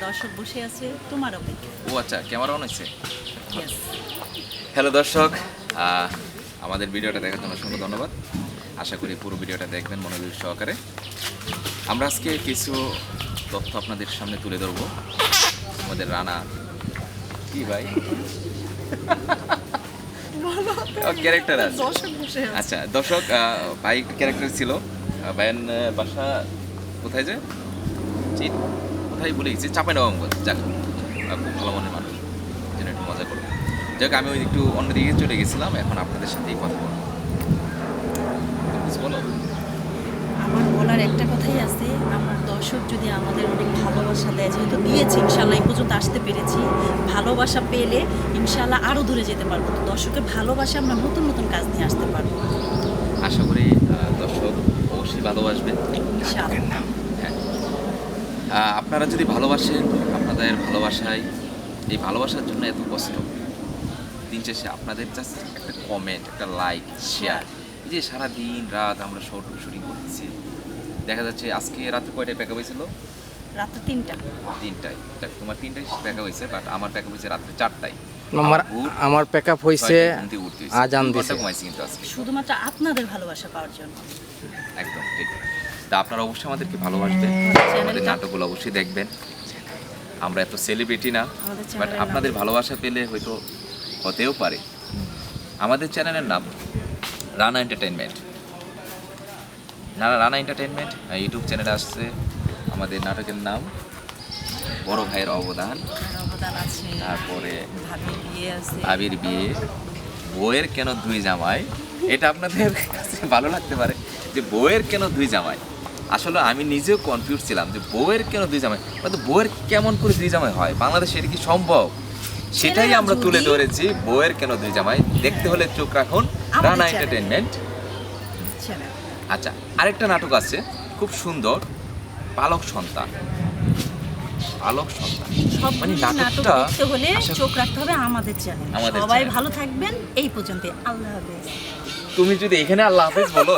দর্শক বসে আছে তোমার অপেক্ষা। ও আচ্ছা, ক্যামেরা অন হয়েছে। Yes. হ্যালো দর্শক, আমাদের ভিডিওটা দেখার জন্য অসংখ্য ধন্যবাদ। আশা করি পুরো ভিডিওটা দেখবেন মনোযোগ সহকারে। আমরা আজকে কিছু তথ্য আপনাদের সামনে তুলে ধরবো। আমাদের রানা কি ভাই ক্যারেক্টার আছে। দর্শক বসে আছে। আচ্ছা দর্শক, ভাই ক্যারেক্টার ছিল। ভাইয়ের বাসা কোথায় যে কোথায় বলে গেছি, চাঁপাইনবাবগঞ্জ। যাক, খুব ভালো মনের মানুষ, যেন একটু মজা করবো। যাক, আমি ওই একটু অন্যদিকে চলে গেছিলাম, এখন আপনাদের সাথেই কথা বলবো। বলো। আমার বলার একটা কথাই আছে, আমার দর্শক যদি আমাদের অনেক ভালোবাসা দেয়, যেহেতু দিয়েছি ইনশাল্লাহ এই পর্যন্ত আসতে পেরেছি, ভালোবাসা পেলে ইনশাল্লাহ আরও দূরে যেতে পারবো। তো দর্শকের ভালোবাসা আমরা নতুন নতুন কাজ নিয়ে আসতে পারবো। আশা করি দর্শক অবশ্যই ভালোবাসবেন। ইনশাআল্লাহ। হ্যাঁ, আপনারা যদি ভালোবাসেন, আপনাদের ভালোবাসায়, এই ভালোবাসার জন্য এত কষ্ট, দিন শেষে আপনাদের জাস্ট একটা কমেন্ট, একটা লাইক, শেয়ার, এই যে সারা দিন রাত আমরা শর্ট শুটিং করতেছি, দেখা যাচ্ছে আজকে রাতে কয়টায় প্যাকআপ হয়েছিল? রাত্রে 3টা। 3টায়। দেখ, তোমার 3টায় প্যাকআপ হয়েছে, বাট আমার প্যাকআপ হয়েছে রাত্রে 4টায়। আমার প্যাকআপ হয়েছে আজান দিছে। ঘুমাইছি কিন্তু আজকে শুধুমাত্র আপনাদের ভালোবাসা পাওয়ার জন্য। একদম ঠিক। তা আপনারা অবশ্যই আমাদেরকে ভালোবাসবেন, আমাদের নাটকগুলো অবশ্যই দেখবেন। আমরা এত সেলিব্রিটি না, বাট আপনাদের ভালোবাসা পেলে হয়তো হতেও পারে। আমাদের চ্যানেলের নাম Rana entertainment. Rana entertainment YouTube চ্যানেলে আসছে। আমাদের নাটকের নাম বড় ভাইয়ের অবদান, অবদান আছে, তারপরে ভাবির বিয়ে আছে, ভাবির বিয়ে, বউয়ের কেন দুই জামাই। এটা আপনাদের কাছে ভালো লাগতে পারে যে বউয়ের কেন দুই জামাই। আসলে আমি নিজেও কনফিউজ ছিলাম যে বউয়ের কেন দুই জামাই, কিন্তু বউয়ের কেমন করে দুই জামাই হয়, বাংলাদেশে এটা কি সম্ভব? সেটাই আমরা তুলে ধরেছি, বউয়ের কেন দুই জামাই। দেখতে হলে চোখ রাখুন রানা এন্টারটেইনমেন্ট। আচ্ছা, আরেকটা নাটক আছে খুব সুন্দর, পালক সন্তান। পালক সন্তান সব মানে নাটক নাটকটা দেখতে হলে আশা- চোখ রাখতে হবে আমাদের চ্যানেল। আমাদের সবাই চ্যানেল। ভালো থাকবেন, এই পর্যন্ত। আল্লাহ হাফেজ। তুমি যদি এখানে আল্লাহ হাফেজ বলো